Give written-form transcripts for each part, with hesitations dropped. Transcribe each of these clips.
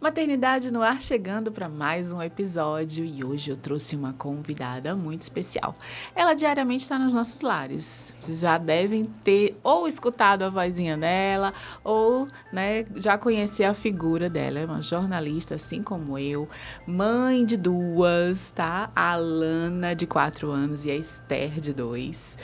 Maternidade no Ar chegando para mais um episódio e hoje eu trouxe uma convidada muito especial. Ela diariamente está nos nossos lares. Vocês já devem ter ou escutado a vozinha dela ou já conhecer a figura dela. É uma jornalista assim como eu, mãe de duas, tá? A Alana, de 4 anos, e a Esther, de 2.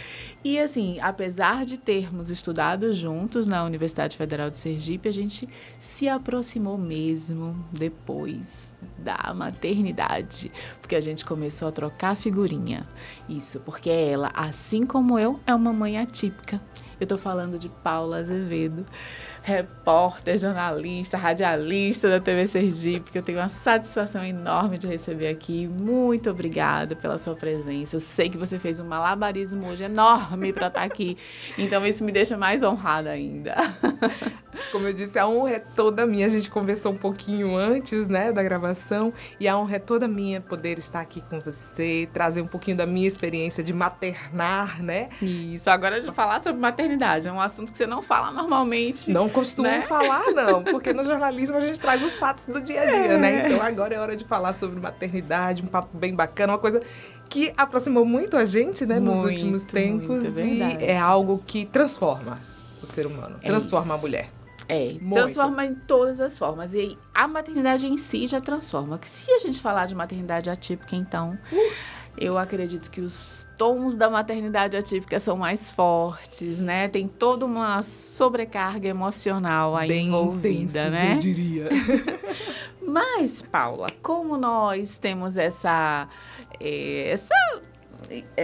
E assim, apesar de termos estudado juntos na Universidade Federal de Sergipe, a gente se aproximou mesmo depois da maternidade, porque a gente começou a trocar figurinha. Isso, porque ela, assim como eu, é uma mãe atípica. Eu tô falando de Paula Azevedo, repórter, jornalista, radialista da TV Sergipe, que eu tenho uma satisfação enorme de receber aqui. Muito obrigada pela sua presença. Eu sei que você fez um malabarismo hoje enorme para estar aqui, então isso me deixa mais honrada ainda. Como eu disse, a honra é toda minha. A gente conversou um pouquinho antes, da gravação, e a honra é toda minha poder estar aqui com você, trazer um pouquinho da minha experiência de maternar, Isso, agora de falar sobre maternidade, é um assunto que você não fala normalmente. Não costumo falar, não, porque no jornalismo a gente traz os fatos do dia a dia, Então agora é hora de falar sobre maternidade, um papo bem bacana, uma coisa que aproximou muito a gente, nos últimos tempos, e é algo que transforma o ser humano, transforma a mulher. Transforma em todas as formas. E aí, a maternidade em si já transforma. Se a gente falar de maternidade atípica, então, eu acredito que os tons da maternidade atípica são mais fortes, Tem toda uma sobrecarga emocional aí bem envolvida, intensos, eu diria. Mas, Paula, como nós temos essa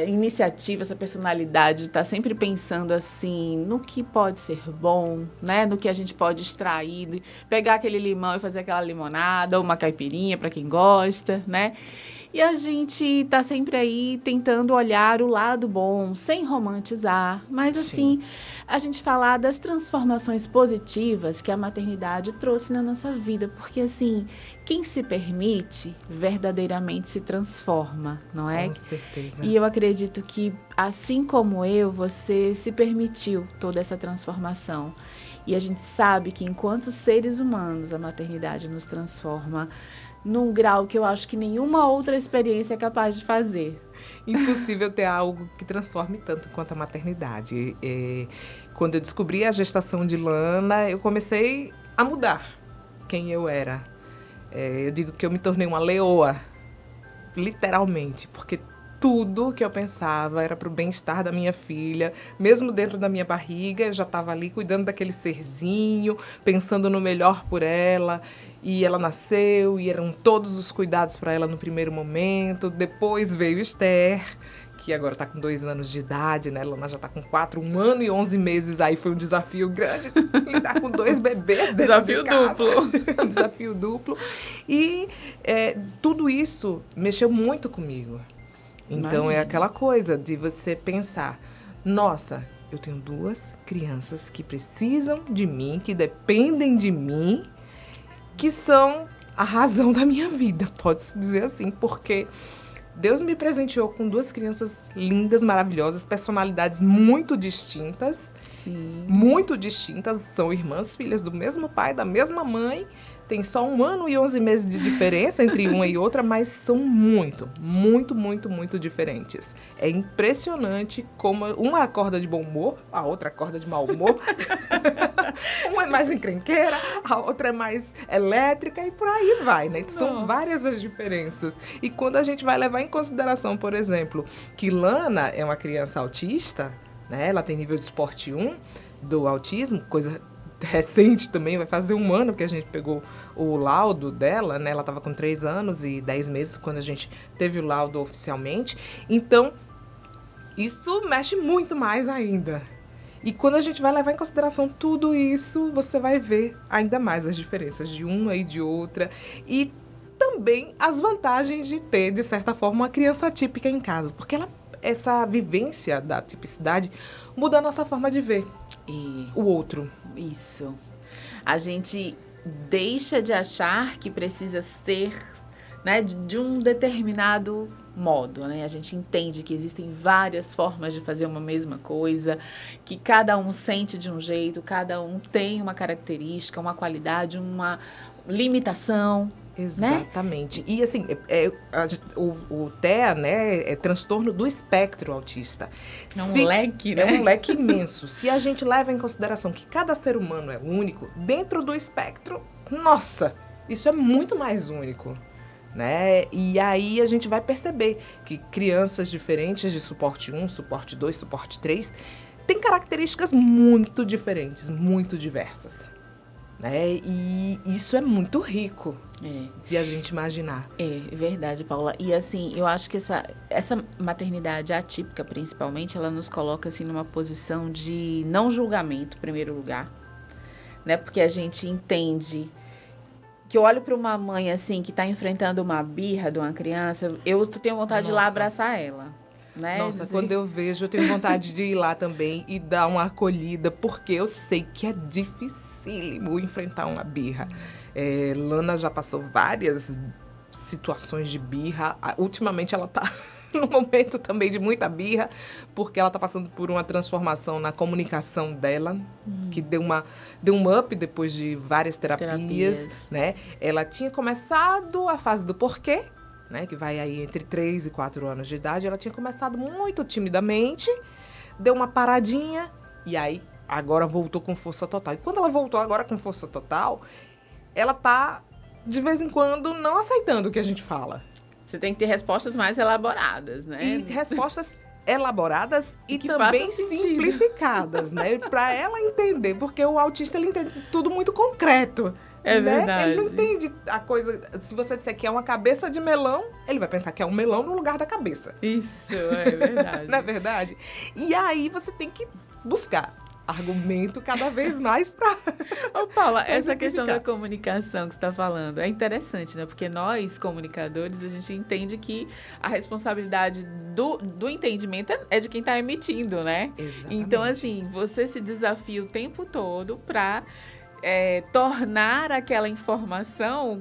iniciativa, essa personalidade de estar sempre pensando assim no que pode ser bom, no que a gente pode extrair, pegar aquele limão e fazer aquela limonada ou uma caipirinha para quem gosta, E a gente tá sempre aí tentando olhar o lado bom, sem romantizar, mas assim, a gente falar das transformações positivas que a maternidade trouxe na nossa vida, porque assim, quem se permite verdadeiramente se transforma, não é? Com certeza. E eu acredito que, assim como eu, você se permitiu toda essa transformação. E a gente sabe que, enquanto seres humanos, a maternidade nos transforma num grau que eu acho que nenhuma outra experiência é capaz de fazer. Impossível ter algo que transforme tanto quanto a maternidade. Quando eu descobri a gestação de Lana, eu comecei a mudar quem eu era. Eu digo que eu me tornei uma leoa, literalmente, porque tudo que eu pensava era para o bem-estar da minha filha, mesmo dentro da minha barriga, eu já estava ali cuidando daquele serzinho, pensando no melhor por ela, e ela nasceu, e eram todos os cuidados para ela no primeiro momento. Depois veio Esther, que agora está com 2 anos de idade, Ela já está com 4, 1 ano e 11 meses, aí foi um desafio grande, lidar com 2 bebês dentro de casa. Duplo. Desafio duplo. E tudo isso mexeu muito comigo. Então, Imagina. É aquela coisa de você pensar, nossa, eu tenho 2 crianças que precisam de mim, que dependem de mim, que são a razão da minha vida, pode-se dizer assim, porque Deus me presenteou com 2 crianças lindas, maravilhosas, personalidades muito distintas. Sim. Muito distintas, são irmãs, filhas do mesmo pai, da mesma mãe, tem só 1 ano e 11 meses de diferença entre uma e outra, mas são muito, muito, muito, muito diferentes. É impressionante como uma acorda de bom humor, a outra acorda de mau humor. Uma é mais encrenqueira, a outra é mais elétrica e por aí vai, São várias as diferenças. E quando a gente vai levar em consideração, por exemplo, que Lana é uma criança autista, ela tem nível de esporte 1 do autismo, coisa recente também, vai fazer 1 ano que a gente pegou o laudo dela, Ela estava com 3 anos e 10 meses quando a gente teve o laudo oficialmente. Então, isso mexe muito mais ainda. E quando a gente vai levar em consideração tudo isso, você vai ver ainda mais as diferenças de uma e de outra. E também as vantagens de ter, de certa forma, uma criança atípica em casa. Porque essa vivência da tipicidade muda a nossa forma de ver o outro. Isso. A gente deixa de achar que precisa ser, de um determinado modo, A gente entende que existem várias formas de fazer uma mesma coisa, que cada um sente de um jeito, cada um tem uma característica, uma qualidade, limitação, Exatamente. E assim, o TEA, né, é transtorno do espectro autista. É um leque, né? É um leque imenso. Se a gente leva em consideração que cada ser humano é único, dentro do espectro, nossa, isso é muito mais único, né? E aí a gente vai perceber que crianças diferentes de suporte 1, suporte 2, suporte 3, têm características muito diferentes, muito diversas. Né? E isso é muito rico de a gente imaginar. É verdade, Paula. E assim, eu acho que essa maternidade atípica, principalmente, ela nos coloca assim numa posição de não julgamento, em primeiro lugar, né? Porque a gente entende que eu olho para uma mãe assim que está enfrentando uma birra de uma criança, eu tenho vontade de ir lá abraçar ela. Né? Nossa, quando eu vejo, eu tenho vontade de ir lá também e dar uma acolhida, porque eu sei que é dificílimo enfrentar uma birra. Lana já passou várias situações de birra. Ultimamente ela tá num momento também de muita birra, porque ela tá passando por uma transformação na comunicação dela, que deu um up depois de várias terapias, né? Ela tinha começado a fase do porquê, né, que vai aí entre 3 e 4 anos de idade. Ela tinha começado muito timidamente, deu uma paradinha e aí agora voltou com força total. E quando ela voltou agora com força total, ela tá, de vez em quando, não aceitando o que a gente fala. Você tem que ter respostas mais elaboradas, né? E respostas elaboradas e também simplificadas, né? Para ela entender, porque o autista, ele entende tudo muito concreto. É né? verdade. Ele não entende a coisa. Se você disser que é uma cabeça de melão, ele vai pensar que é um melão no lugar da cabeça. Isso, é verdade. Não é verdade? E aí você tem que buscar argumento cada vez mais para... Ô, Paula, essa questão da comunicação que você está falando é interessante, né? Porque nós, comunicadores, a gente entende que a responsabilidade do entendimento é de quem está emitindo, né? Exatamente. Então, assim, você se desafia o tempo todo para... tornar aquela informação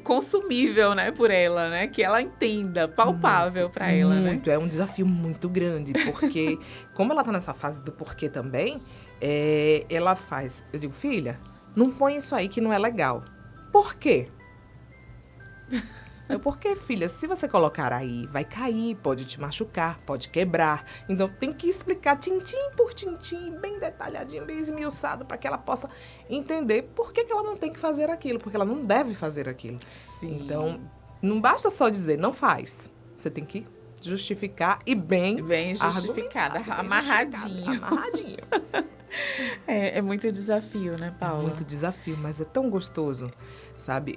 consumível, né, por ela, né, que ela entenda, palpável para ela, né? É um desafio muito grande, porque como ela tá nessa fase do porquê também, ela faz, eu digo, filha, não põe isso aí que não é legal. Por quê? Porque, filha, se você colocar aí, vai cair, pode te machucar, pode quebrar. Então, tem que explicar tintim por tintim, bem detalhadinho, bem esmiuçado, para que ela possa entender por que ela não tem que fazer aquilo, porque ela não deve fazer aquilo. Sim. Então, não basta só dizer, não faz. Você tem que justificar e bem justificada, amarradinho. Amarradinho. É muito desafio, né, Paula? É muito desafio, mas é tão gostoso, sabe?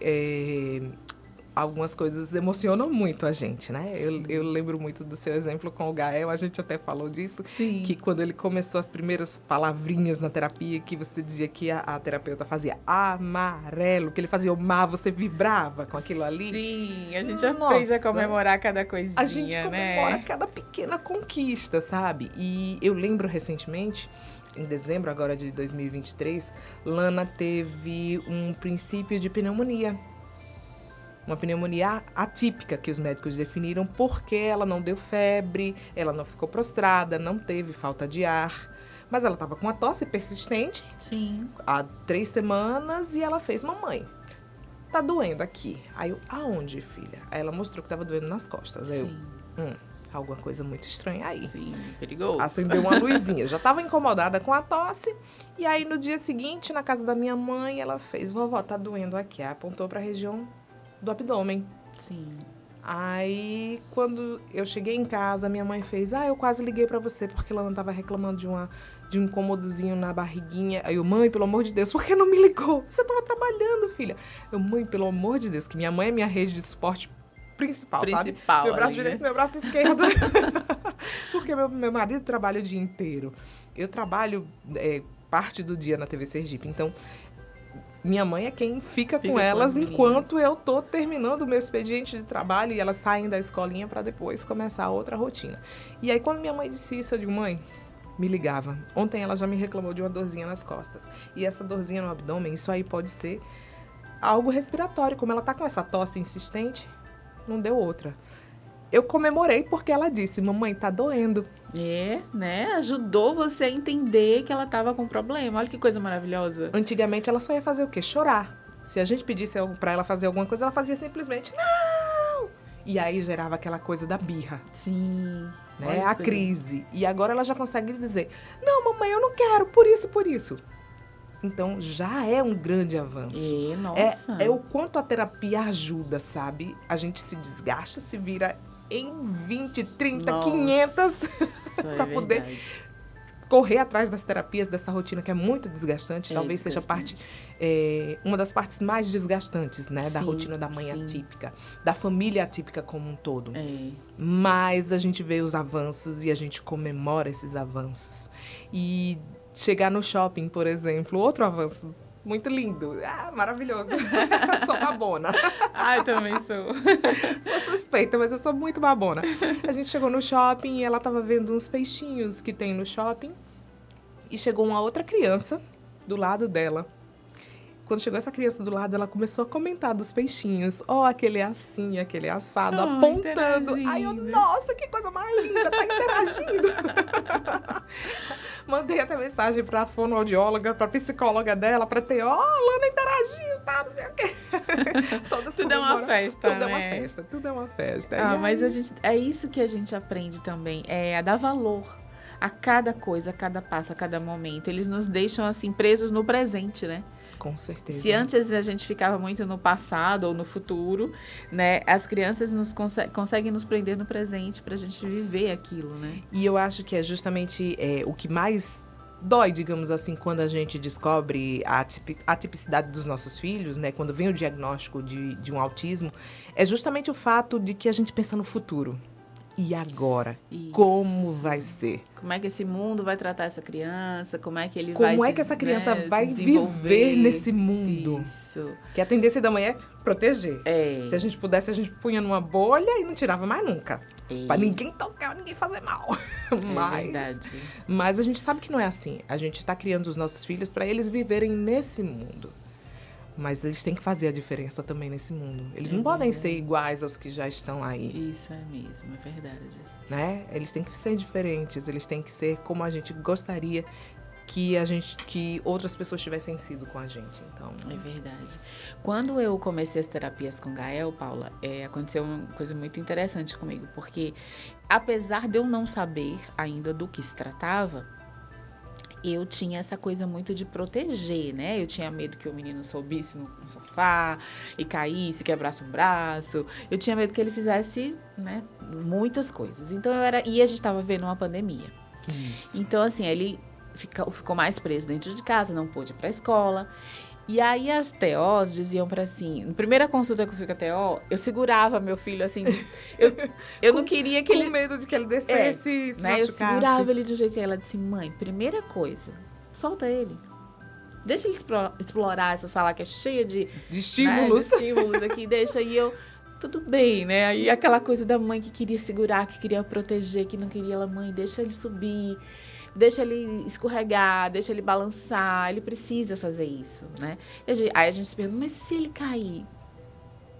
Algumas coisas emocionam muito a gente, né? Eu lembro muito do seu exemplo com o Gael, a gente até falou disso. Sim. Que quando ele começou as primeiras palavrinhas na terapia, que você dizia que a terapeuta fazia amarelo, que ele fazia o mar, você vibrava com aquilo ali. Sim, a gente já fez a comemorar cada coisinha, a gente comemora né? cada pequena conquista, sabe? E eu lembro recentemente, em dezembro agora de 2023, Lana teve um princípio de pneumonia. Uma pneumonia atípica que os médicos definiram porque ela não deu febre, ela não ficou prostrada, não teve falta de ar. Mas ela estava com uma tosse persistente. Sim. Há 3 semanas e ela fez, mamãe, tá doendo aqui. Aí eu, aonde, filha? Aí ela mostrou que estava doendo nas costas. Aí eu, alguma coisa muito estranha aí. Sim, perigoso. Acendeu uma luzinha. Eu já estava incomodada com a tosse. E aí no dia seguinte, na casa da minha mãe, ela fez, vovó, tá doendo aqui. Aí apontou para a região do abdômen. Sim. Aí, quando eu cheguei em casa, minha mãe fez, eu quase liguei pra você, porque ela não tava reclamando de um incômodozinho na barriguinha. Aí eu, mãe, pelo amor de Deus, por que não me ligou? Você tava trabalhando, filha. Eu, mãe, pelo amor de Deus, que minha mãe é minha rede de suporte principal, sabe? Meu braço direito, meu braço esquerdo. Porque meu marido trabalha o dia inteiro. Eu trabalho parte do dia na TV Sergipe, então... Minha mãe é quem fica com elas enquanto eu tô terminando o meu expediente de trabalho e elas saem da escolinha para depois começar outra rotina. E aí, quando minha mãe disse isso, eu digo, mãe, me ligava. Ontem ela já me reclamou de uma dorzinha nas costas. E essa dorzinha no abdômen, isso aí pode ser algo respiratório. Como ela tá com essa tosse insistente, não deu outra. Eu comemorei porque ela disse, mamãe, tá doendo. Né? Ajudou você a entender que ela tava com problema. Olha que coisa maravilhosa. Antigamente ela só ia fazer o quê? Chorar. Se a gente pedisse para ela fazer alguma coisa, ela fazia simplesmente, não! E aí gerava aquela coisa da birra. Sim. Né? A crise. E agora ela já consegue dizer, não, mamãe, eu não quero, por isso, por isso. Então, já é um grande avanço. Nossa. É o quanto a terapia ajuda, sabe? A gente se desgasta, se vira em 20, 30, Nossa. 500 para poder correr atrás das terapias, dessa rotina que é muito desgastante. Talvez seja uma das partes mais desgastantes, né? Da rotina da mãe atípica, da família atípica como um todo. Mas a gente vê os avanços e a gente comemora esses avanços. E chegar no shopping, por exemplo, outro avanço muito lindo. Maravilhoso. Eu sou babona. Eu também sou. Sou suspeita, mas eu sou muito babona. A gente chegou no shopping e ela estava vendo uns peixinhos que tem no shopping. E chegou uma outra criança do lado dela. Quando chegou essa criança do lado, ela começou a comentar dos peixinhos. Aquele é assim, aquele é assado, apontando. Aí eu, nossa, que coisa mais linda, tá interagindo. Mandei até mensagem pra fonoaudióloga, pra psicóloga dela, pra ter, Lana interagiu, tá, não sei o quê. Todas tudo é uma festa, tudo é uma festa, tudo é uma festa. Mas é isso que a gente aprende também, a dar valor a cada coisa, a cada passo, a cada momento. Eles nos deixam, assim, presos no presente, né? Com certeza. Se antes a gente ficava muito no passado ou no futuro, né? As crianças conseguem nos prender no presente pra gente viver aquilo, né? E eu acho que é justamente o que mais dói, digamos assim, quando a gente descobre a atipicidade dos nossos filhos, né? Quando vem o diagnóstico de um autismo, é justamente o fato de que a gente pensa no futuro. E agora? Isso. Como vai ser? Como é que esse mundo vai tratar essa criança? Como é que ele Como é que essa criança vai viver nesse mundo? Isso. Que a tendência da mãe é proteger. Se a gente pudesse, a gente punha numa bolha e não tirava mais nunca. Pra ninguém tocar, ninguém fazer mal. Mas a gente sabe que não é assim. A gente tá criando os nossos filhos para eles viverem nesse mundo. Mas eles têm que fazer a diferença também nesse mundo. Eles não podem ser iguais aos que já estão aí. Isso é mesmo, é verdade. Né? Eles têm que ser diferentes, eles têm que ser como a gente gostaria que outras pessoas tivessem sido com a gente. Então, é verdade. Quando eu comecei as terapias com Gael, Paula, aconteceu uma coisa muito interessante comigo, porque apesar de eu não saber ainda do que se tratava, eu tinha essa coisa muito de proteger, né? Eu tinha medo que o menino subisse no sofá e caísse, quebrasse um braço. Eu tinha medo que ele fizesse, né, muitas coisas. Então, e a gente estava vivendo uma pandemia. Isso. Então, assim, ele ficou mais preso dentro de casa, não pôde ir para a escola. E aí as TOs diziam para assim, na primeira consulta que eu fui com a TO, eu segurava meu filho assim, eu não queria que ele... Com medo de que ele descesse, se né? machucasse. Eu segurava ele de um jeito, e ela disse, mãe, primeira coisa, solta ele. Deixa ele explorar essa sala que é cheia de estímulos. Né? De estímulos aqui, deixa, e eu... Tudo bem, né? Aí aquela coisa da mãe que queria segurar, que queria proteger, que não queria ela, mãe, deixa ele subir. Deixa ele escorregar, deixa ele balançar, ele precisa fazer isso, né? Aí a gente se pergunta, mas se ele cair?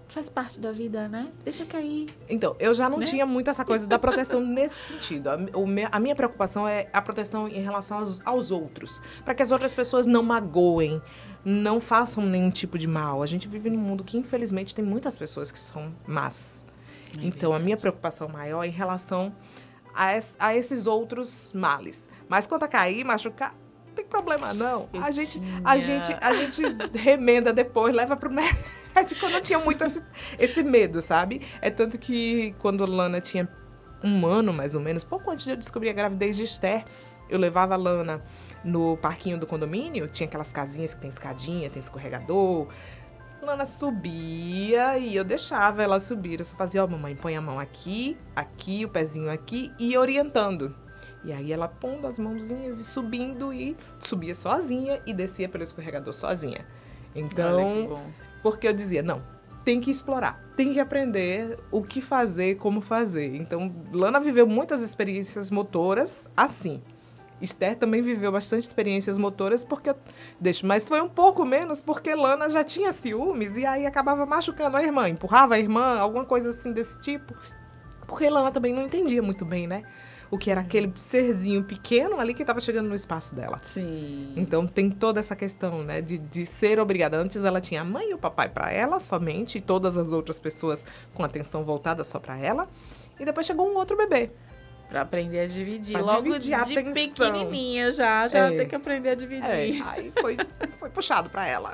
Faz parte da vida, né? Deixa cair. Então, eu já não tinha muito essa coisa da proteção nesse sentido. A minha preocupação é a proteção em relação aos outros. Para que as outras pessoas não magoem, não façam nenhum tipo de mal. A gente vive num mundo que, infelizmente, tem muitas pessoas que são más. Então, a minha preocupação maior é em relação a esses outros males. Mas quanto a cair, machucar, não tem problema não. A gente remenda depois, leva pro médico. Eu não tinha muito esse medo, sabe? É tanto que quando Lana tinha 1 ano, mais ou menos, pouco antes de eu descobrir a gravidez de Esther, eu levava a Lana no parquinho do condomínio, tinha aquelas casinhas que tem escadinha, tem escorregador. Lana subia e eu deixava ela subir. Eu só fazia, mamãe, põe a mão aqui, o pezinho aqui e orientando. E aí ela pondo as mãozinhas e subindo e subia sozinha e descia pelo escorregador sozinha. Então, olha que bom. Porque eu dizia, não, tem que explorar, tem que aprender o que fazer, como fazer. Então, Lana viveu muitas experiências motoras assim. Esther também viveu bastante experiências motoras, mas foi um pouco menos porque Lana já tinha ciúmes e aí acabava machucando a irmã, empurrava a irmã, alguma coisa assim desse tipo. Porque Lana também não entendia muito bem, né? o que era aquele serzinho pequeno ali que estava chegando no espaço dela. Sim. Então tem toda essa questão, né, de ser obrigada. Antes ela tinha a mãe e o papai para ela somente, e todas as outras pessoas com atenção voltada só para ela. E depois chegou um outro bebê. Pra aprender a dividir. Pra Logo dividir a de atenção. pequenininha já tem que aprender a dividir. Aí foi puxado para ela.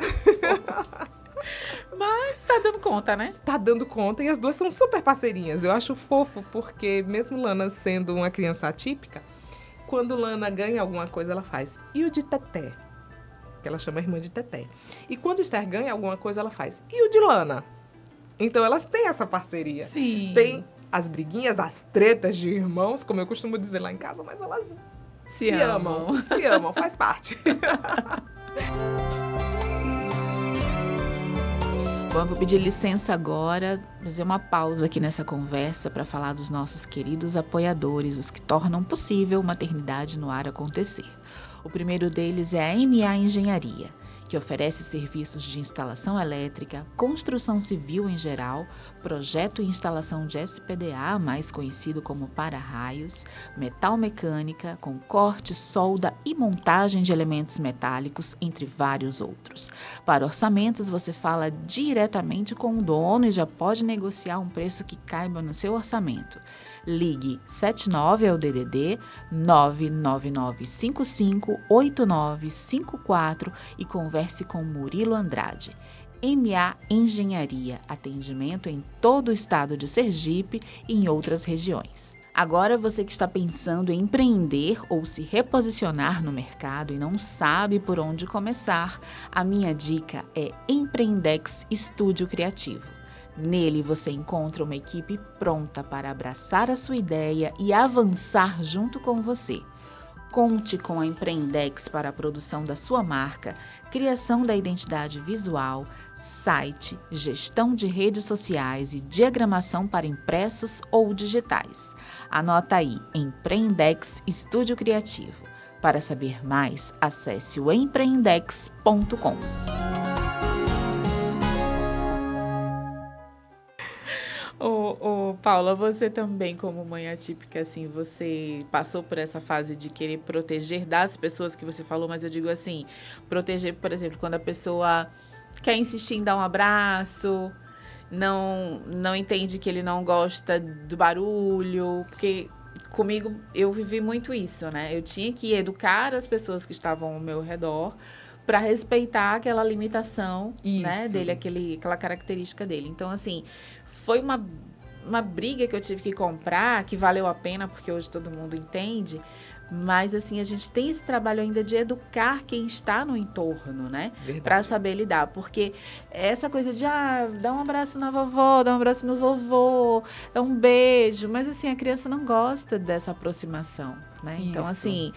Mas tá dando conta, né? Tá dando conta e as duas são super parceirinhas. Eu acho fofo porque mesmo Lana sendo uma criança atípica, quando Lana ganha alguma coisa, ela faz. E o de Teté? Que ela chama a irmã de Teté. E quando Esther ganha alguma coisa, ela faz. E o de Lana? Então elas têm essa parceria. Sim. Tem as briguinhas, as tretas de irmãos, como eu costumo dizer lá em casa, mas elas Se amam. Se amam, faz parte. Bom, eu vou pedir licença agora, fazer uma pausa aqui nessa conversa para falar dos nossos queridos apoiadores, os que tornam possível Maternidade no Ar acontecer. O primeiro deles é a MA Engenharia, que oferece serviços de instalação elétrica, construção civil em geral, projeto e instalação de SPDA, mais conhecido como para-raios, metal mecânica, com corte, solda e montagem de elementos metálicos, entre vários outros. Para orçamentos, você fala diretamente com o dono e já pode negociar um preço que caiba no seu orçamento. Ligue 79 ao DDD 999558954 e converse com Murilo Andrade. MA Engenharia, atendimento em todo o estado de Sergipe e em outras regiões. Agora você que está pensando em empreender ou se reposicionar no mercado e não sabe por onde começar, a minha dica é Empreendex Estúdio Criativo. Nele você encontra uma equipe pronta para abraçar a sua ideia e avançar junto com você. Conte com a Empreendex para a produção da sua marca, criação da identidade visual, site, gestão de redes sociais e diagramação para impressos ou digitais. Anota aí, Empreendex Estúdio Criativo. Para saber mais, acesse o empreendex.com. Ô, Paula, você também, como mãe atípica, assim, você passou por essa fase de querer proteger das pessoas que você falou, mas eu digo assim, proteger, por exemplo, quando a pessoa quer insistir em dar um abraço, não entende que ele não gosta do barulho, porque comigo eu vivi muito isso, né? Eu tinha que educar as pessoas que estavam ao meu redor para respeitar aquela limitação, né, dele, aquela característica dele. Então, assim, foi uma briga que eu tive que comprar, que valeu a pena, porque hoje todo mundo entende, mas, assim, a gente tem esse trabalho ainda de educar quem está no entorno, né? Para saber lidar, porque essa coisa de, dá um abraço na vovó, dá um abraço no vovô, é um beijo, mas, assim, a criança não gosta dessa aproximação, né? Isso. Então, assim,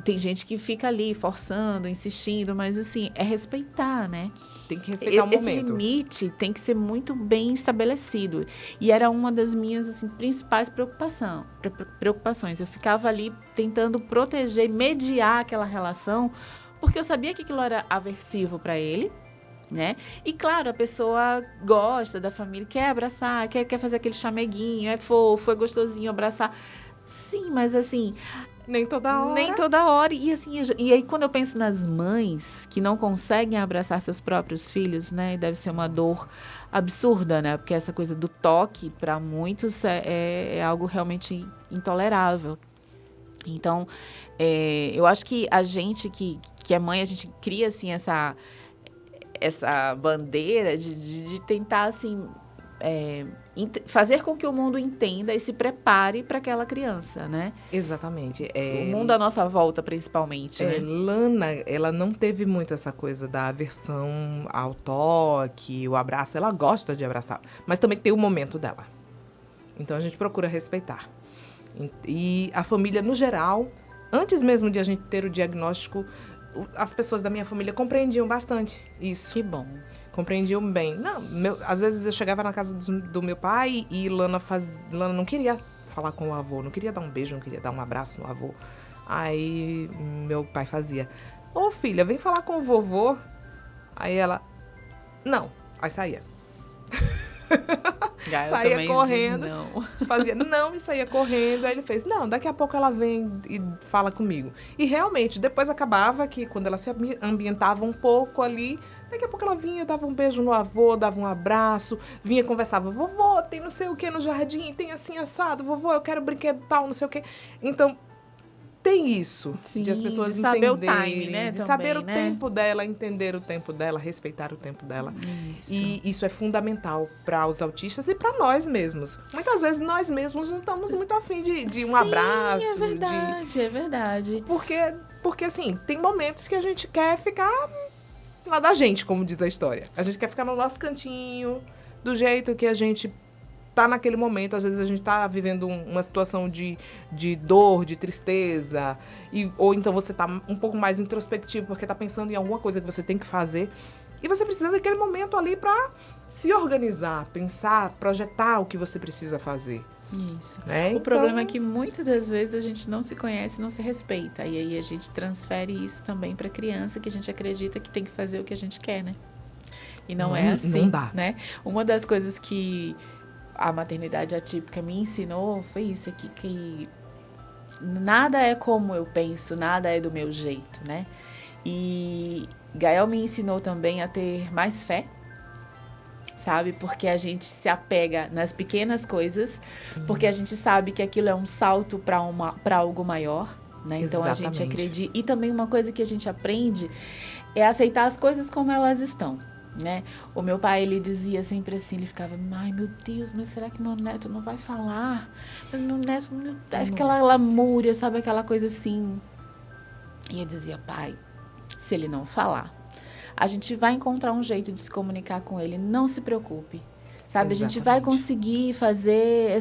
tem gente que fica ali forçando, insistindo, mas, assim, é respeitar, né? Tem que respeitar o momento. Esse limite tem que ser muito bem estabelecido. E era uma das minhas, assim, principais preocupações. Eu ficava ali tentando proteger, mediar aquela relação, porque eu sabia que aquilo era aversivo para ele, né? E, claro, a pessoa gosta da família, quer abraçar, quer fazer aquele chameguinho, é fofo, é gostosinho abraçar. Sim, mas, assim, nem toda hora. Nem toda hora. E, assim, e aí, quando eu penso nas mães que não conseguem abraçar seus próprios filhos, né? Deve ser uma dor absurda, né? Porque essa coisa do toque, para muitos, é algo realmente intolerável. Então, eu acho que a gente que é mãe, a gente cria, assim, essa bandeira de tentar, assim, fazer com que o mundo entenda e se prepare para aquela criança, né? Exatamente. O mundo à nossa volta, principalmente, né? Lana, ela não teve muito essa coisa da aversão ao toque, o abraço. Ela gosta de abraçar, mas também tem o momento dela. Então, a gente procura respeitar. E a família, no geral, antes mesmo de a gente ter o diagnóstico, as pessoas da minha família compreendiam bastante isso. Que bom. Compreendiam bem. Às vezes eu chegava na casa do meu pai e Lana não queria falar com o avô, não queria dar um beijo, não queria dar um abraço no avô. Aí meu pai fazia, ô filha, vem falar com o vovô. Aí ela, não. Aí saía. Gael Saía também correndo. diz não. Fazia não e saía correndo. Aí ele fez, não, daqui a pouco ela vem e fala comigo. E realmente, depois acabava que quando ela se ambientava um pouco ali, daqui a pouco ela vinha, dava um beijo no avô, dava um abraço, vinha, conversava, vovô, tem não sei o que no jardim, tem assim assado, vovô, eu quero brinquedo tal, não sei o que. Então, tem isso, Sim, de as pessoas de saber o entenderem, time, né, de também, saber o né? tempo dela, entender o tempo dela, respeitar o tempo dela. Isso. E isso é fundamental para os autistas e para nós mesmos. Muitas vezes nós mesmos não estamos muito afim de um abraço. É verdade, é verdade. Porque, assim, tem momentos que a gente quer ficar lá da gente, como diz a história. A gente quer ficar no nosso cantinho, do jeito que a gente tá naquele momento. Às vezes a gente tá vivendo uma situação de dor, de tristeza, ou então você tá um pouco mais introspectivo porque tá pensando em alguma coisa que você tem que fazer. E você precisa daquele momento ali para se organizar, pensar, projetar o que você precisa fazer. Isso. Né? O problema é que muitas das vezes a gente não se conhece, não se respeita. E aí a gente transfere isso também para a criança, que a gente acredita que tem que fazer o que a gente quer, né? E não é assim, não dá. Né? Uma das coisas que a maternidade atípica me ensinou foi isso aqui, que nada é como eu penso, nada é do meu jeito, né? E Gael me ensinou também a ter mais fé, sabe? Porque a gente se apega nas pequenas coisas, porque a gente sabe que aquilo é um salto para algo maior, né? Então a gente acredita. E também uma coisa que a gente aprende é aceitar as coisas como elas estão, né? O meu pai, ele dizia sempre assim, ele ficava, ai meu Deus, mas será que meu neto não vai falar? Mas meu neto não deve, aquela lamúria, sabe? Aquela coisa assim. E eu dizia, pai, se ele não falar, a gente vai encontrar um jeito de se comunicar com ele, não se preocupe. Sabe, a gente vai conseguir fazer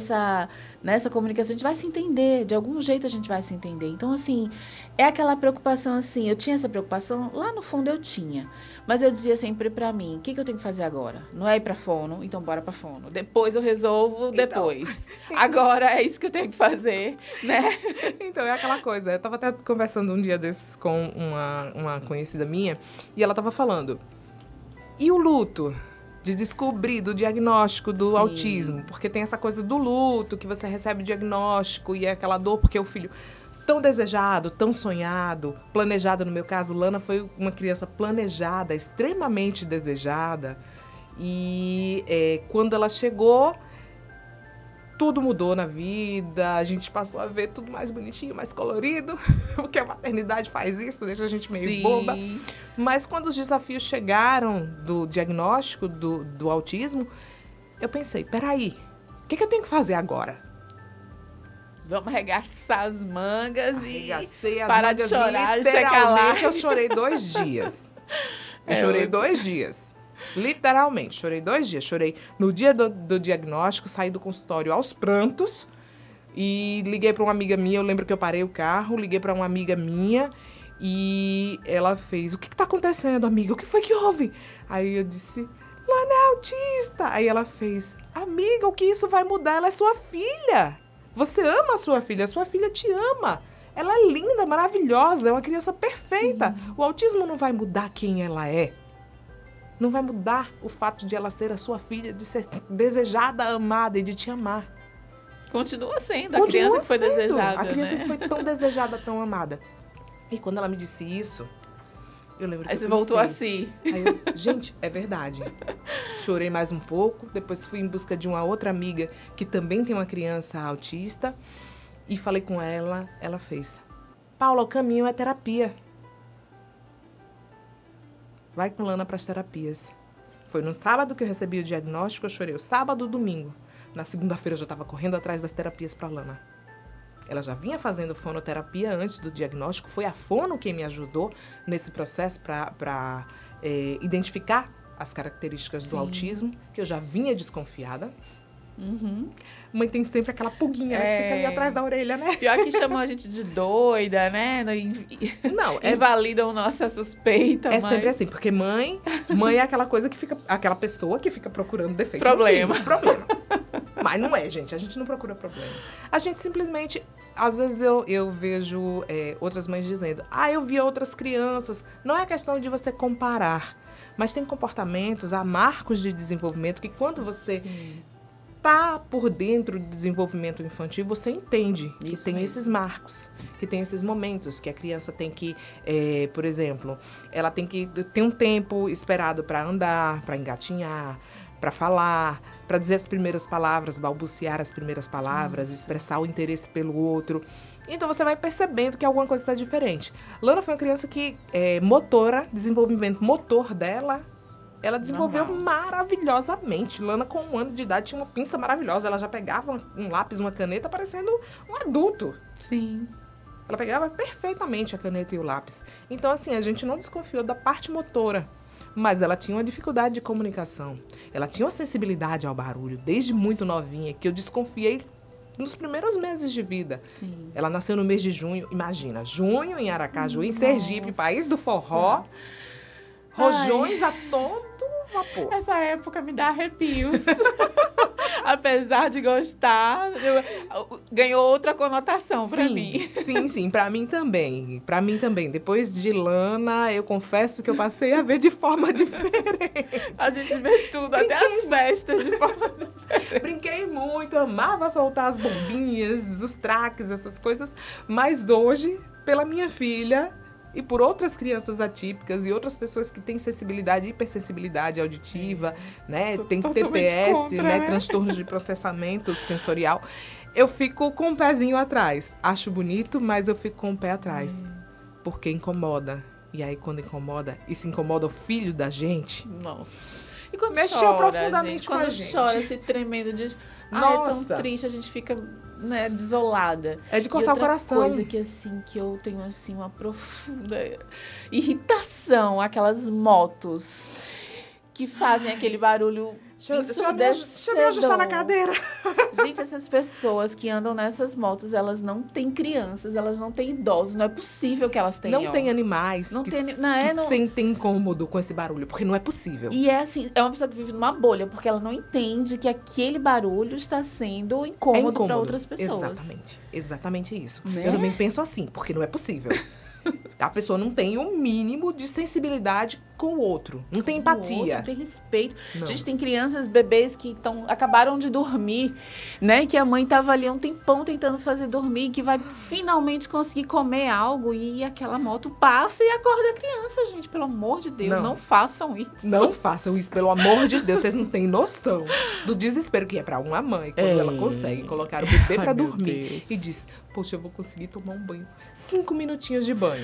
nessa comunicação, a gente vai se entender, de algum jeito a gente vai se entender. Então, assim, é aquela preocupação assim, eu tinha essa preocupação, lá no fundo eu tinha, mas eu dizia sempre pra mim, o que eu tenho que fazer agora? Não é ir pra fono, então bora pra fono. Depois eu resolvo, depois. Agora é isso que eu tenho que fazer, né? Então, é aquela coisa, eu tava até conversando um dia desses com uma conhecida minha, e ela tava falando, e o luto? De descobrir, do diagnóstico do autismo. Porque tem essa coisa do luto, que você recebe o diagnóstico e é aquela dor, porque o filho tão desejado, tão sonhado, planejado. No meu caso, Lana foi uma criança planejada, extremamente desejada. E quando ela chegou, tudo mudou na vida, a gente passou a ver tudo mais bonitinho, mais colorido, porque a maternidade faz isso, deixa a gente meio boba. Mas quando os desafios chegaram do diagnóstico do autismo, eu pensei, peraí, o que eu tenho que fazer agora? Vamos arregaçar as mangas Arregacei as parar mangas, de chorar, literalmente eu chorei 2 dias. Eu chorei 2 dias. Literalmente, chorei 2 dias. Chorei no dia do diagnóstico, saí do consultório aos prantos e liguei para uma amiga minha. Eu lembro que eu parei o carro, liguei para uma amiga minha e ela fez, o que tá acontecendo, amiga? O que foi que houve? Aí eu disse, Lana é autista. Aí ela fez, amiga, o que isso vai mudar? Ela é sua filha. Você ama a sua filha te ama. Ela é linda, maravilhosa, é uma criança perfeita. O autismo não vai mudar quem ela é. Não vai mudar o fato de ela ser a sua filha, de ser desejada, amada e de te amar. Continua sendo a criança que foi desejada. A criança né? que foi tão desejada, tão amada. E quando ela me disse isso, eu lembro que Aí você voltou a si. Aí gente, é verdade. Chorei mais um pouco, depois fui em busca de uma outra amiga que também tem uma criança autista e falei com ela, ela fez, Paula, o caminho é terapia. Vai com Lana para as terapias. Foi no sábado que eu recebi o diagnóstico, eu chorei o sábado, domingo. Na segunda-feira eu já estava correndo atrás das terapias para Lana. Ela já vinha fazendo fonoterapia antes do diagnóstico, foi a fono quem me ajudou nesse processo para identificar as características do autismo, que eu já vinha desconfiada. Mãe tem sempre aquela pulguinha que fica ali atrás da orelha, né? Pior que chamam a gente de doida, né? Não, invalidam nossa suspeita. É sempre assim, porque mãe é aquela coisa que fica, aquela pessoa que fica procurando defeito. Problema. Problema. Mas não é, gente. A gente não procura problema. A gente simplesmente... Às vezes eu vejo outras mães dizendo, eu vi outras crianças. Não é questão de você comparar, mas tem comportamentos, há marcos de desenvolvimento que quando você tá por dentro do desenvolvimento infantil, você entende que Isso tem mesmo. esses marcos, que tem esses momentos, que a criança tem que, por exemplo, ela tem que ter um tempo esperado para andar, para engatinhar, para falar, para dizer as primeiras palavras, balbuciar as primeiras palavras, expressar o interesse pelo outro. Então, você vai percebendo que alguma coisa está diferente. Lana foi uma criança que, desenvolvimento motor dela, ela desenvolveu maravilhosamente. Lana, com 1 ano de idade, tinha uma pinça maravilhosa. Ela já pegava um lápis, uma caneta, parecendo um adulto. Sim. Ela pegava perfeitamente a caneta e o lápis. Então, assim, a gente não desconfiou da parte motora. Mas ela tinha uma dificuldade de comunicação. Ela tinha uma sensibilidade ao barulho, desde muito novinha, que eu desconfiei nos primeiros meses de vida. Sim. Ela nasceu no mês de junho. Imagina, junho em Aracaju, em Sergipe, país do forró. Rojões a todo vapor. Essa época me dá arrepios. Apesar de gostar, ganhou outra conotação pra mim. Sim, pra mim também. Pra mim também. Depois de Lana, eu confesso que eu passei a ver de forma diferente. A gente vê tudo, até as festas de forma diferente. Brinquei muito, amava soltar as bombinhas, os traques, essas coisas. Mas hoje, pela minha filha e por outras crianças atípicas e outras pessoas que têm sensibilidade, hipersensibilidade auditiva, né? Sou Tem totalmente TPS, contra, né? né? Transtornos de processamento sensorial. Eu fico com um pezinho atrás. Acho bonito, mas eu fico com o pé atrás. Porque incomoda. E aí, quando incomoda, e se incomoda o filho da gente... Nossa. E quando Mexeu chora, profundamente gente, com a quando gente. chora, se tremendo de... é tão Nossa. triste, a gente fica, né, desolada. É de E cortar o outra coração. coisa que, assim, que eu tenho, assim, uma profunda irritação, aquelas motos que fazem aquele barulho Deixa eu me ajustar na cadeira. Gente, essas pessoas que andam nessas motos, elas não têm crianças, elas não têm idosos, não é possível que elas tenham. Não tem animais Não que, tem, que sentem incômodo com esse barulho, porque não é possível. E é assim, é uma pessoa que vive numa bolha, porque ela não entende que aquele barulho está sendo incômodo para outras pessoas. Exatamente isso. Né? Eu também penso assim, porque não é possível. A pessoa não tem o mínimo de sensibilidade com o outro. Não tem empatia. Não tem respeito. Não. A gente tem crianças, bebês que acabaram de dormir, né? Que a mãe estava ali há um tempão tentando fazer dormir, que vai finalmente conseguir comer algo e aquela moto passa e acorda a criança, gente. Pelo amor de Deus, não façam isso. Não façam isso, pelo amor de Deus. Vocês não têm noção do desespero que é para uma mãe quando ela consegue colocar o bebê para dormir e diz, poxa, eu vou conseguir tomar um banho. 5 minutinhos de banho.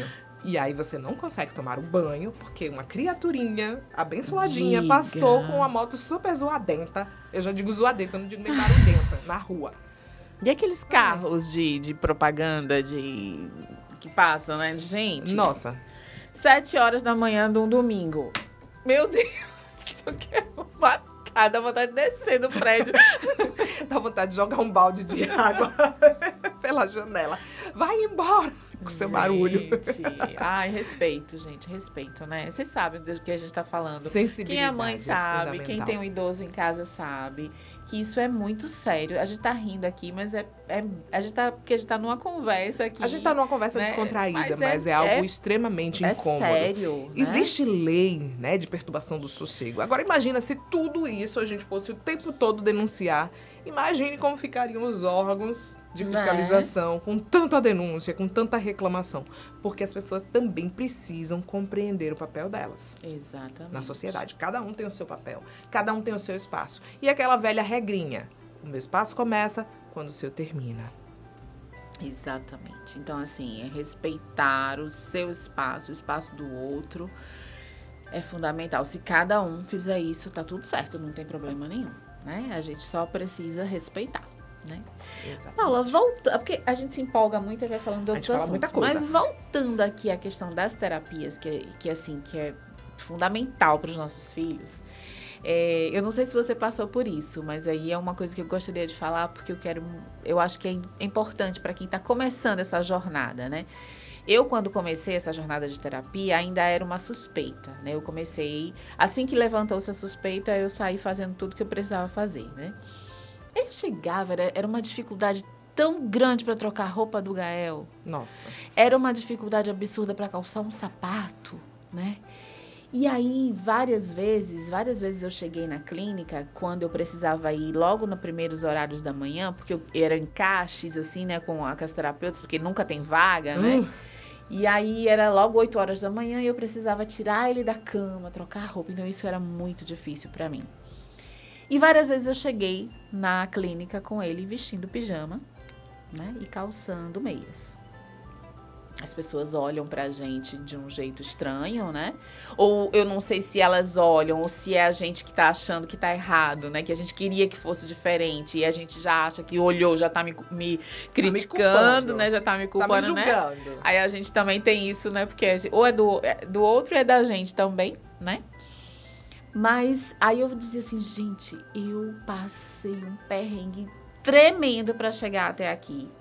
E aí você não consegue tomar o banho, porque uma criaturinha abençoadinha passou com uma moto super zoadenta. Eu já digo zoadenta, eu não digo nem barulhenta, na rua. E aqueles carros de propaganda que passam, né? Gente, Nossa. 7 horas da manhã de um domingo. Meu Deus, eu quero matar, dá vontade de descer do prédio. Dá vontade de jogar um balde de água pela janela. Vai embora com seu barulho. Ai, respeito, gente, respeito, né? Vocês sabem do que a gente tá falando. Quem é mãe sabe, quem tem um idoso em casa sabe que isso é muito sério. A gente tá rindo aqui, mas porque a gente tá numa conversa aqui. A gente tá numa conversa, né, descontraída, mas é algo extremamente incômodo. É sério, né? Existe lei, né, de perturbação do sossego. Agora imagina se tudo isso a gente fosse o tempo todo denunciar. Imagine como ficariam os órgãos de fiscalização com tanta denúncia, com tanta reclamação. Porque as pessoas também precisam compreender o papel delas. Exatamente. Na sociedade. Cada um tem o seu papel. Cada um tem o seu espaço. E aquela velha regrinha. O meu espaço começa quando o seu termina. Exatamente. Então, assim, é respeitar o seu espaço, o espaço do outro. É fundamental. Se cada um fizer isso, tá tudo certo. Não tem problema nenhum. Né? A gente só precisa respeitar, né? Exatamente. Paula, volta, porque a gente se empolga muito e vai falando de outros assuntos. Muita coisa. Mas voltando aqui à questão das terapias, que é fundamental para os nossos filhos. Eu não sei se você passou por isso, mas aí é uma coisa que eu gostaria de falar, porque eu acho que é importante para quem está começando essa jornada, né? Eu, quando comecei essa jornada de terapia, ainda era uma suspeita, né? Eu comecei, assim que levantou-se a suspeita, eu saí fazendo tudo que eu precisava fazer, né? Aí eu chegava, era uma dificuldade tão grande para trocar a roupa do Gael. Nossa. Era uma dificuldade absurda para calçar um sapato, né? E aí, várias vezes eu cheguei na clínica quando eu precisava ir logo nos primeiros horários da manhã, porque eu era encaixes, assim, né, com as terapeutas, porque nunca tem vaga, né? E aí, era logo 8 horas da manhã e eu precisava tirar ele da cama, trocar a roupa. Então, isso era muito difícil para mim. E várias vezes eu cheguei na clínica com ele vestindo pijama, né, e calçando meias. As pessoas olham pra gente de um jeito estranho, né? Ou eu não sei se elas olham ou se é a gente que tá achando que tá errado, né? Que a gente queria que fosse diferente e a gente já acha que olhou, já tá me criticando, né? Já tá me culpando, tá me julgando. Né? Aí a gente também tem isso, né? Porque ou é do outro ou é da gente também, né? Mas aí eu dizia assim, gente, eu passei um perrengue tremendo pra chegar até aqui.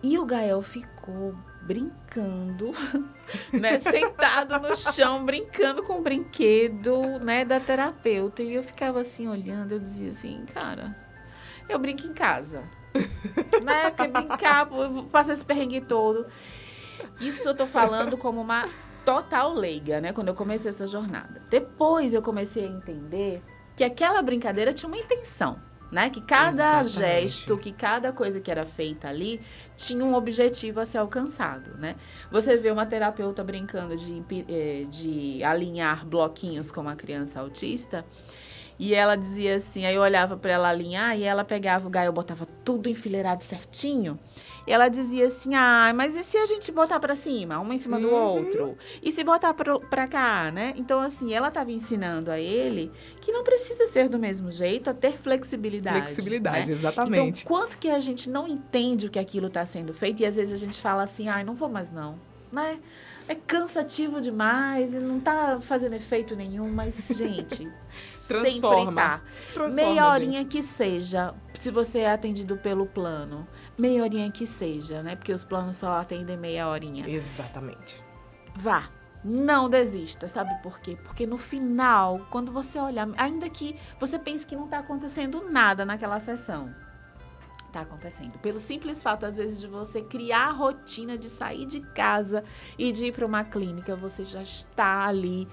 E o Gael ficou brincando, né, sentado no chão, brincando com o brinquedo, né, da terapeuta. E eu ficava assim, olhando, eu dizia assim, cara, eu brinco em casa, né, porque brincar, passar esse perrengue todo. Isso eu tô falando como uma total leiga, né, quando eu comecei essa jornada. Depois eu comecei a entender que aquela brincadeira tinha uma intenção. Né? Que cada gesto, que cada coisa que era feita ali tinha um objetivo a ser alcançado, né? Você vê uma terapeuta brincando de alinhar bloquinhos com uma criança autista e ela dizia assim, aí eu olhava para ela alinhar e ela pegava o Gael, botava tudo enfileirado certinho. E ela dizia assim, mas e se a gente botar pra cima, um em cima do outro? E se botar pra cá, né? Então, assim, ela estava ensinando a ele que não precisa ser do mesmo jeito, a ter flexibilidade. Flexibilidade, né? exatamente. Então, quanto que a gente não entende o que aquilo está sendo feito e às vezes a gente fala assim, não vou mais não, né? É cansativo demais e não tá fazendo efeito nenhum, mas, gente, sempre tá. Meia horinha que seja, se você é atendido pelo plano, meia horinha que seja, né? Porque os planos só atendem meia horinha. Exatamente. Vá. Não desista, sabe por quê? Porque no final, quando você olhar, ainda que você pense que não tá acontecendo nada naquela sessão, tá acontecendo. Pelo simples fato, às vezes, de você criar a rotina de sair de casa e de ir para uma clínica, você já está ali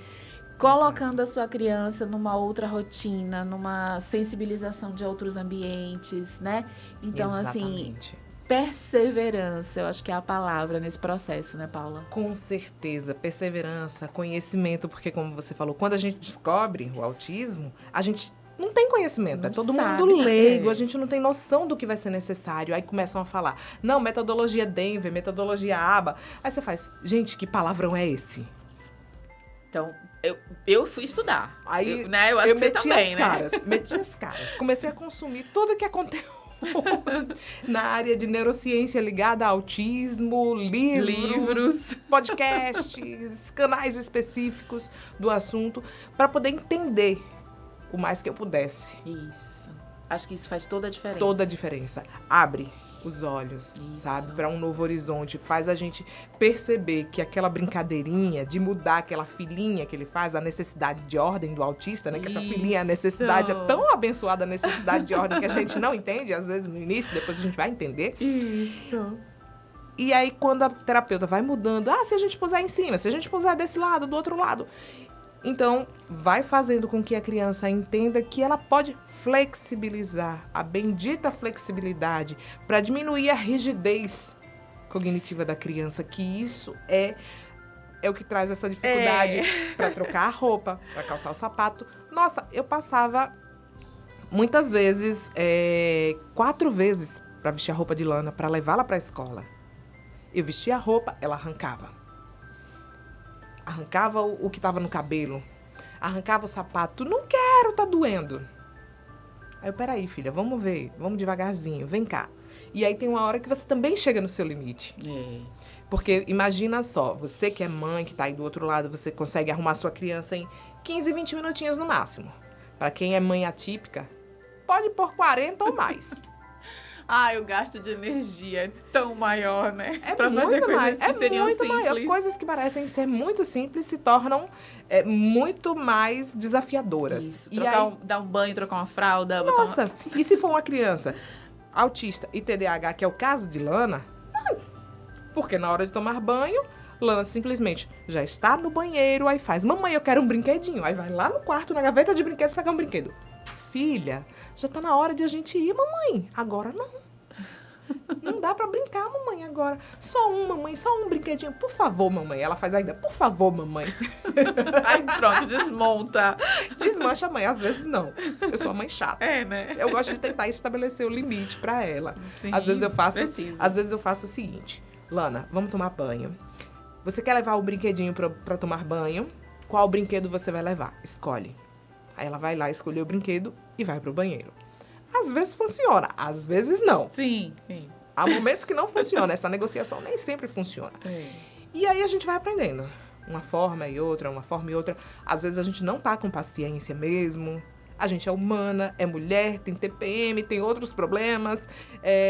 colocando a sua criança numa outra rotina, numa sensibilização de outros ambientes, né? Então, exatamente. Assim, perseverança, eu acho que é a palavra nesse processo, né, Paula? Com certeza, perseverança, conhecimento, porque como você falou, quando a gente descobre o autismo, a gente não tem conhecimento, não é todo mundo leigo, a gente não tem noção do que vai ser necessário. Aí começam a falar, não, metodologia Denver, metodologia ABA. Aí você faz, gente, que palavrão é esse? Então, eu fui estudar. Aí eu acho que você também, meti as caras. Comecei a consumir tudo que é conteúdo na área de neurociência ligada a autismo, livros, podcasts, canais específicos do assunto, para poder entender o mais que eu pudesse. Isso. Acho que isso faz toda a diferença. Toda a diferença. Abre os olhos, sabe? Para um novo horizonte. Faz a gente perceber que aquela brincadeirinha de mudar aquela filhinha que ele faz, a necessidade de ordem do autista, né? Que essa filhinha, a necessidade é tão abençoada, a necessidade de ordem que a gente não entende, às vezes no início, depois a gente vai entender. Isso. E aí, quando a terapeuta vai mudando, se a gente puser em cima, se a gente puser desse lado, do outro lado... Então, vai fazendo com que a criança entenda que ela pode flexibilizar, a bendita flexibilidade, para diminuir a rigidez cognitiva da criança, que isso é o que traz essa dificuldade para trocar a roupa, para calçar o sapato. Nossa, eu passava muitas vezes, 4 vezes para vestir a roupa de lana, para levá-la para a escola. Eu vestia a roupa, ela arrancava. Arrancava o que estava no cabelo. Arrancava o sapato. Não quero, tá doendo. Aí eu, peraí, filha, vamos ver. Vamos devagarzinho, vem cá. E aí tem uma hora que você também chega no seu limite. Porque imagina só, você que é mãe, que tá aí do outro lado, você consegue arrumar sua criança em 15, 20 minutinhos no máximo. Para quem é mãe atípica, pode pôr 40 ou mais. Ai, o gasto de energia é tão maior, né? É Pra fazer muito coisas mais, que seriam muito maior. simples. Coisas que parecem ser muito simples se tornam muito mais desafiadoras. Isso, E aí, dar um banho, trocar uma fralda, botar uma... nossa, e se for uma criança autista e TDAH, que é o caso de Lana, porque na hora de tomar banho, Lana simplesmente já está no banheiro, aí faz, mamãe, eu quero um brinquedinho. Aí vai lá no quarto, na gaveta de brinquedos, pegar um brinquedo. Filha, já tá na hora de a gente ir, mamãe. Agora não. Não dá pra brincar, mamãe, agora. Só um, mamãe, só um brinquedinho. Por favor, mamãe. Ela faz ainda, por favor, mamãe. Aí pronto, desmonta. Desmancha a mãe, às vezes não. Eu sou a mãe chata. É, né? Eu gosto de tentar estabelecer o limite pra ela. Sim, às vezes preciso. eu faço o seguinte. Lana, vamos tomar banho. Você quer levar o brinquedinho pra tomar banho? Qual brinquedo você vai levar? Escolhe. Aí ela vai lá escolher o brinquedo e vai pro banheiro. Às vezes funciona, às vezes não. Sim, sim. Há momentos que não funciona. Essa negociação nem sempre funciona. É. E aí a gente vai aprendendo. Uma forma e outra, uma forma e outra. Às vezes a gente não tá com paciência mesmo. A gente é humana, é mulher, tem TPM, tem outros problemas.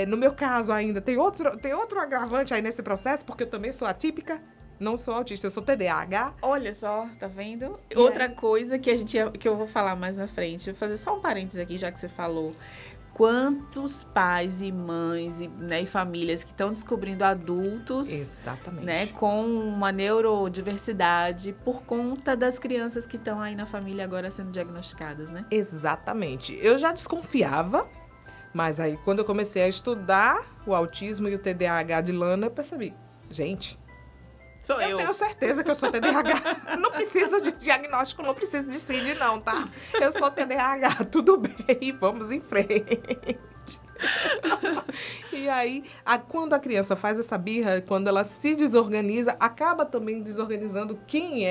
No meu caso ainda, tem outro agravante aí nesse processo, porque eu também sou atípica. Não sou autista, eu sou TDAH. Olha só, tá vendo? E Outra coisa que que eu vou falar mais na frente, vou fazer só um parênteses aqui, já que você falou. Quantos pais e mães e famílias que estão descobrindo adultos, Exatamente. né, com uma neurodiversidade por conta das crianças que estão aí na família agora sendo diagnosticadas, né? Exatamente. Eu já desconfiava, mas aí quando eu comecei a estudar o autismo e o TDAH de Lana, eu percebi, gente, Sou eu. eu tenho certeza que eu sou TDAH. Não preciso de diagnóstico, não preciso de CID não, tá? Eu sou TDAH, tudo bem, vamos em frente. E aí, quando a criança faz essa birra, quando ela se desorganiza, acaba também desorganizando quem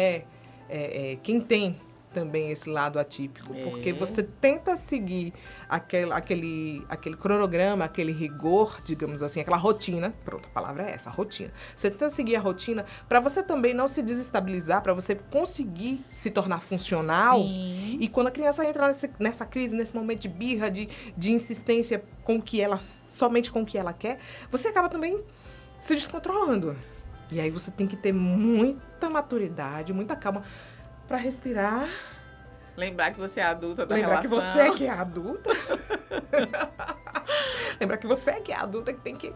tem também esse lado atípico. Porque você tenta seguir aquele cronograma, aquele rigor, digamos assim, aquela rotina. Pronto, a palavra é essa, rotina. Você tenta seguir a rotina para você também não se desestabilizar, para você conseguir se tornar funcional. Sim. E quando a criança entra nessa crise, nesse momento de birra, de insistência somente com o que ela quer, você acaba também se descontrolando. E aí você tem que ter muita maturidade, muita calma para respirar. Lembrar que você é adulta da Lembrar relação. que você é que é adulta. Lembrar que você é que é adulta, que tem que...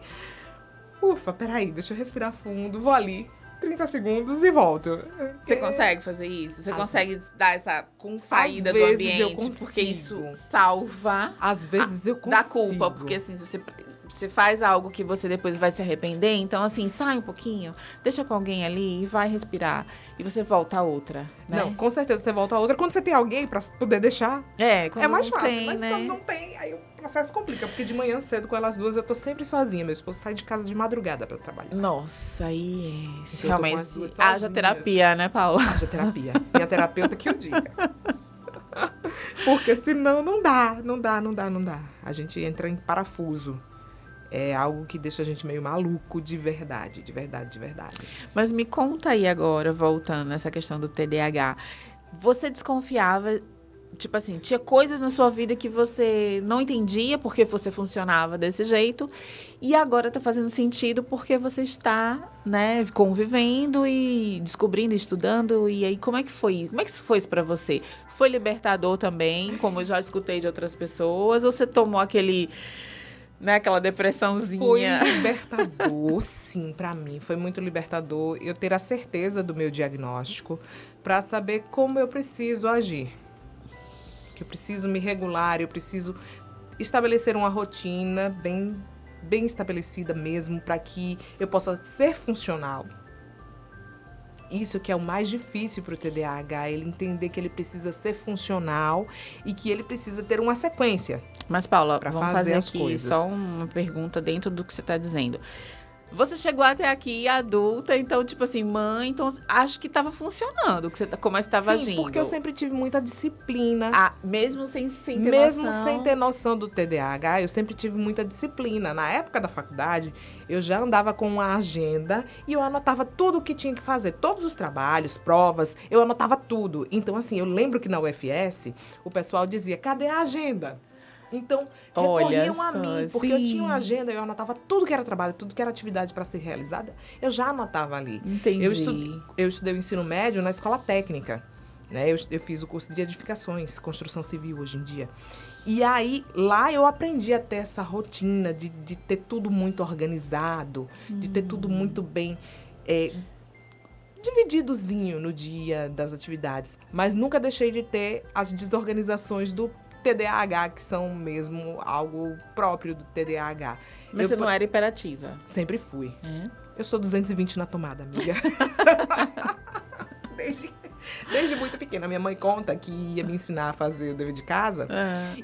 Ufa, peraí, deixa eu respirar fundo, vou ali, 30 segundos e volto. Você consegue fazer isso? Você consegue dar essa saída do vezes eu ambiente? Porque isso consigo. salva Às vezes eu consigo. da culpa. Porque assim, se você faz algo que você depois vai se arrepender, então assim, sai um pouquinho, deixa com alguém ali e vai respirar. E você volta a outra, né? Não, com certeza você volta a outra. Quando você tem alguém pra poder deixar, Quando é mais não fácil. tem, Mas né? quando não tem, aí o processo complica. Porque de manhã cedo, com elas duas, eu tô sempre sozinha. Meu esposo sai de casa de madrugada pra trabalhar. Nossa, aí Então, eu tô com as realmente duas haja sozinhas. terapia, né, Paula? Haja terapia. Minha terapeuta que o diga. Porque senão não dá. A gente entra em parafuso. É algo que deixa a gente meio maluco de verdade. Mas me conta aí agora, voltando nessa questão do TDAH. Você desconfiava, tipo assim, tinha coisas na sua vida que você não entendia porque você funcionava desse jeito e agora tá fazendo sentido porque você está, né, convivendo e descobrindo, estudando. E aí, como é que foi? Como é que isso foi pra você? Foi libertador também, como eu já escutei de outras pessoas? Ou você tomou aquela depressãozinha? Foi libertador, sim, pra mim. Foi muito libertador eu ter a certeza do meu diagnóstico pra saber como eu preciso agir. Que eu preciso me regular, eu preciso estabelecer uma rotina bem estabelecida mesmo para que eu possa ser funcional. Isso que é o mais difícil para o TDAH, ele entender que ele precisa ser funcional e que ele precisa ter uma sequência. Mas, Paula, pra vamos fazer fazer as aqui coisas. só uma pergunta dentro do que você está dizendo. Você chegou até aqui adulta, então, tipo assim, mãe, então acho que estava funcionando, como você estava Sim, agindo. porque eu sempre tive muita disciplina. Mesmo sem ter Mesmo noção. sem ter noção do TDAH, eu sempre tive muita disciplina. Na época da faculdade, eu já andava com uma agenda e eu anotava tudo o que tinha que fazer. Todos os trabalhos, provas, eu anotava tudo. Então, assim, eu lembro que na UFS, o pessoal dizia, cadê a agenda? Então, Olha recorriam a só, mim, porque eu tinha uma sim. agenda, eu anotava tudo que era trabalho, tudo que era atividade para ser realizada, eu já anotava ali. Entendi. Eu estudei o ensino médio na escola técnica, né? Eu fiz o curso de edificações, construção civil hoje em dia. E aí, lá eu aprendi a ter essa rotina de ter tudo muito organizado, de ter tudo muito bem divididozinho no dia das atividades. Mas nunca deixei de ter as desorganizações do TDAH, que são mesmo algo próprio do TDAH. Mas você não era hiperativa? Sempre fui. É? Eu sou 220 na tomada, amiga. Desde muito pequena. Minha mãe conta que ia me ensinar a fazer o dever de casa.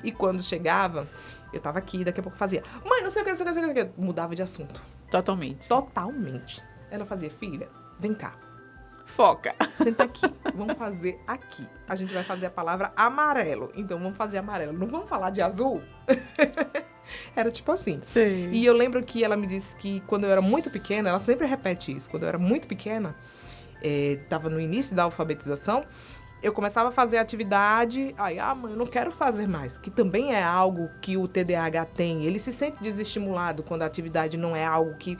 E quando chegava, eu tava aqui, daqui a pouco fazia. Mãe, não sei o que, não sei o que, não sei o que. Mudava de assunto. Totalmente. Totalmente. Ela fazia, filha, vem cá. Foca. Senta aqui. Vamos fazer aqui. A gente vai fazer a palavra amarelo. Então, vamos fazer amarelo. Não vamos falar de azul? Era tipo assim. Sim. E eu lembro que ela me disse que quando eu era muito pequena, ela sempre repete isso, quando eu era muito pequena, estava no início da alfabetização, eu começava a fazer atividade, aí, mãe, eu não quero fazer mais, que também é algo que o TDAH tem. Ele se sente desestimulado quando a atividade não é algo que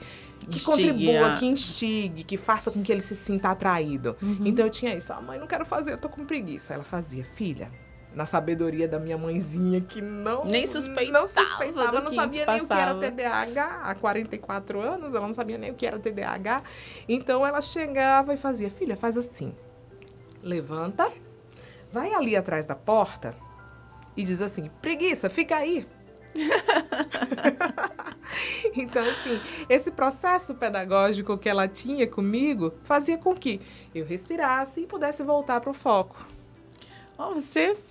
contribua, que instigue, que faça com que ele se sinta atraído. Então eu tinha isso, mãe, não quero fazer, eu tô com preguiça. Ela fazia, filha, na sabedoria da minha mãezinha, que nem suspeitava, não sabia nem o que era TDAH. Há 44 anos, ela não sabia nem o que era TDAH. Então, ela chegava e fazia, filha, faz assim. Levanta, vai ali atrás da porta e diz assim, preguiça, fica aí. Então, assim, esse processo pedagógico que ela tinha comigo fazia com que eu respirasse e pudesse voltar para o foco.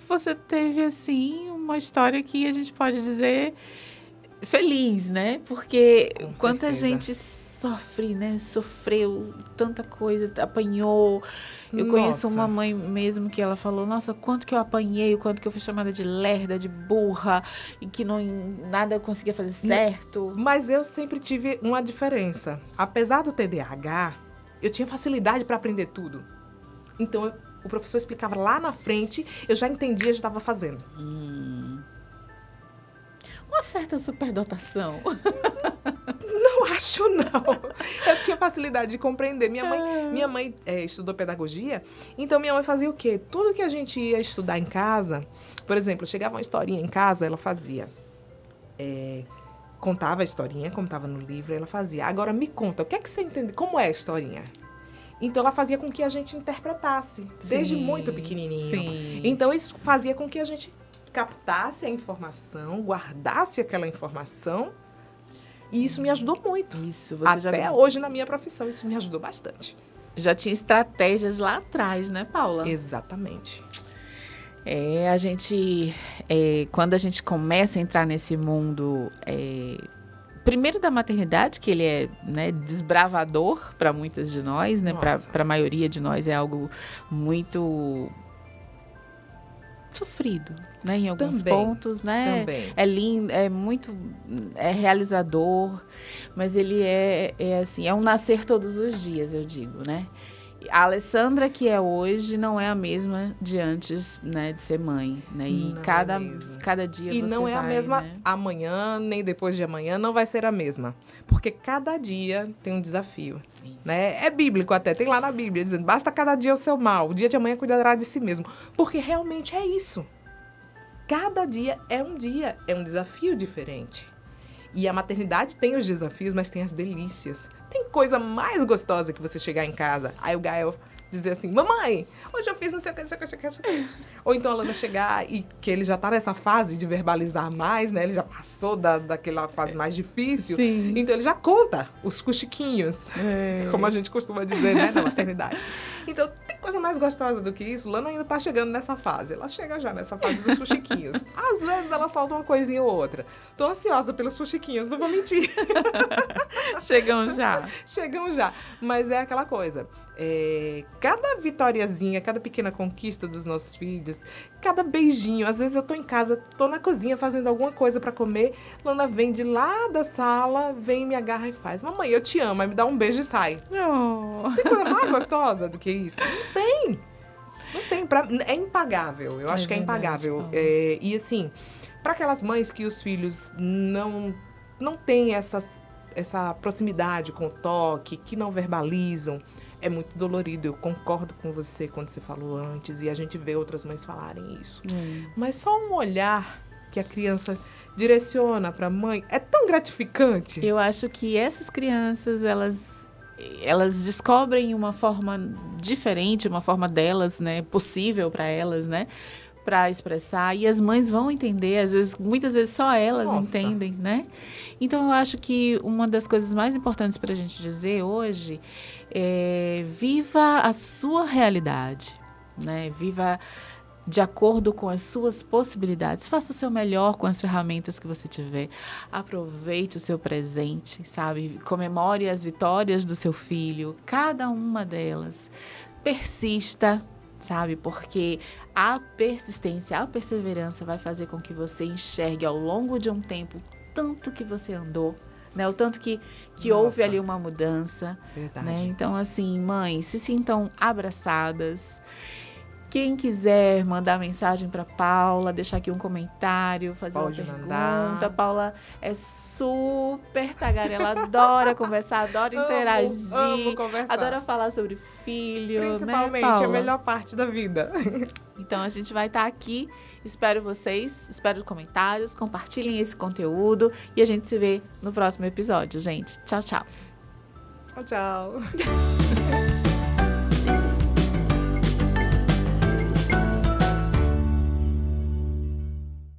Você teve, assim, uma história que a gente pode dizer feliz, né? Porque quanta gente sofre, né? Sofreu tanta coisa, apanhou. Eu conheço uma mãe mesmo que ela falou, nossa, quanto que eu apanhei, o quanto que eu fui chamada de lerda, de burra, e que nada eu conseguia fazer certo. Mas eu sempre tive uma diferença. Apesar do TDAH, eu tinha facilidade para aprender tudo. Então, o professor explicava lá na frente, eu já entendia, já estava fazendo. Uma certa superdotação. Não acho, não. Eu tinha facilidade de compreender. Minha mãe estudou pedagogia, então minha mãe fazia o quê? Tudo que a gente ia estudar em casa, por exemplo, chegava uma historinha em casa, ela fazia. Contava a historinha, como estava no livro, ela fazia. Agora me conta, o que é que você entende? Como é a historinha? Então, ela fazia com que a gente interpretasse, desde muito pequenininho. Sim. Então, isso fazia com que a gente captasse a informação, guardasse aquela informação. E isso me ajudou muito. Até hoje, na minha profissão, isso me ajudou bastante. Já tinha estratégias lá atrás, né, Paula? Exatamente. Quando a gente começa a entrar nesse mundo... primeiro da maternidade, que ele é, né, desbravador para muitas de nós, né? Para a maioria de nós é algo muito sofrido, né? Em alguns pontos, né? Também. É lindo, é realizador, mas ele é assim, é um nascer todos os dias, eu digo, né? A Alessandra que é hoje não é a mesma de antes, né, de ser mãe, né? E cada dia e você não é a mesma, né? Amanhã, nem depois de amanhã, não vai ser a mesma. Porque cada dia tem um desafio, né? É bíblico até, tem lá na Bíblia, dizendo, basta cada dia o seu mal, o dia de amanhã cuidará de si mesmo. Porque realmente é isso. Cada dia, é um desafio diferente. E a maternidade tem os desafios, mas tem as delícias. Tem coisa mais gostosa que você chegar em casa. Aí o Gael dizer assim, mamãe, hoje eu fiz não sei o que, não sei o que, não sei o que. Ou então a Lana chegar e que ele já tá nessa fase de verbalizar mais, né? Ele já passou daquela fase mais difícil. Sim. Então ele já conta os cochiquinhos, como a gente costuma dizer, né? Na maternidade. Então tem coisa mais gostosa do que isso. Lana ainda tá chegando nessa fase. Ela chega já nessa fase dos cochiquinhos. Às vezes ela solta uma coisinha ou outra. Tô ansiosa pelos cochiquinhos, não vou mentir. Chegam já. Chegam já. Mas é aquela coisa. Cada vitóriazinha, cada pequena conquista dos nossos filhos, cada beijinho. Às vezes eu tô em casa, tô na cozinha fazendo alguma coisa pra comer. Lana vem de lá da sala, vem, me agarra e faz. Mamãe, eu te amo. Aí me dá um beijo e sai. Oh. Tem coisa mais gostosa do que isso? Não tem. Não tem. É impagável. Eu acho que é impagável. E assim, Para aquelas mães que os filhos não têm essa proximidade com o toque, que não verbalizam, é muito dolorido. Eu concordo com você quando você falou antes, e a gente vê outras mães falarem isso. Mas só um olhar que a criança direciona para a mãe é tão gratificante. Eu acho que essas crianças, elas descobrem uma forma diferente, uma forma delas, né, possível para elas, né, para expressar, e as mães vão entender, às vezes, muitas vezes só elas entendem, né? Então, eu acho que uma das coisas mais importantes para a gente dizer hoje é: viva a sua realidade, né? Viva de acordo com as suas possibilidades. Faça o seu melhor com as ferramentas que você tiver. Aproveite o seu presente, sabe? Comemore as vitórias do seu filho, cada uma delas. Persista, sabe? Porque a persistência, a perseverança vai fazer com que você enxergue ao longo de um tempo tanto que você andou, né? O tanto que houve ali uma mudança. Verdade. Né? Então, assim, mães, se sintam abraçadas. Quem quiser mandar mensagem para Paula, deixar aqui um comentário, fazer Pode uma pergunta. mandar. Paula é super tagarela, adora conversar, adora interagir. Amo conversar. Adora falar sobre filho, Principalmente, né, Paula? a melhor parte da vida. Então, a gente vai estar aqui. Espero vocês, espero comentários, compartilhem esse conteúdo e a gente se vê no próximo episódio, gente. Tchau, tchau. Tchau, tchau.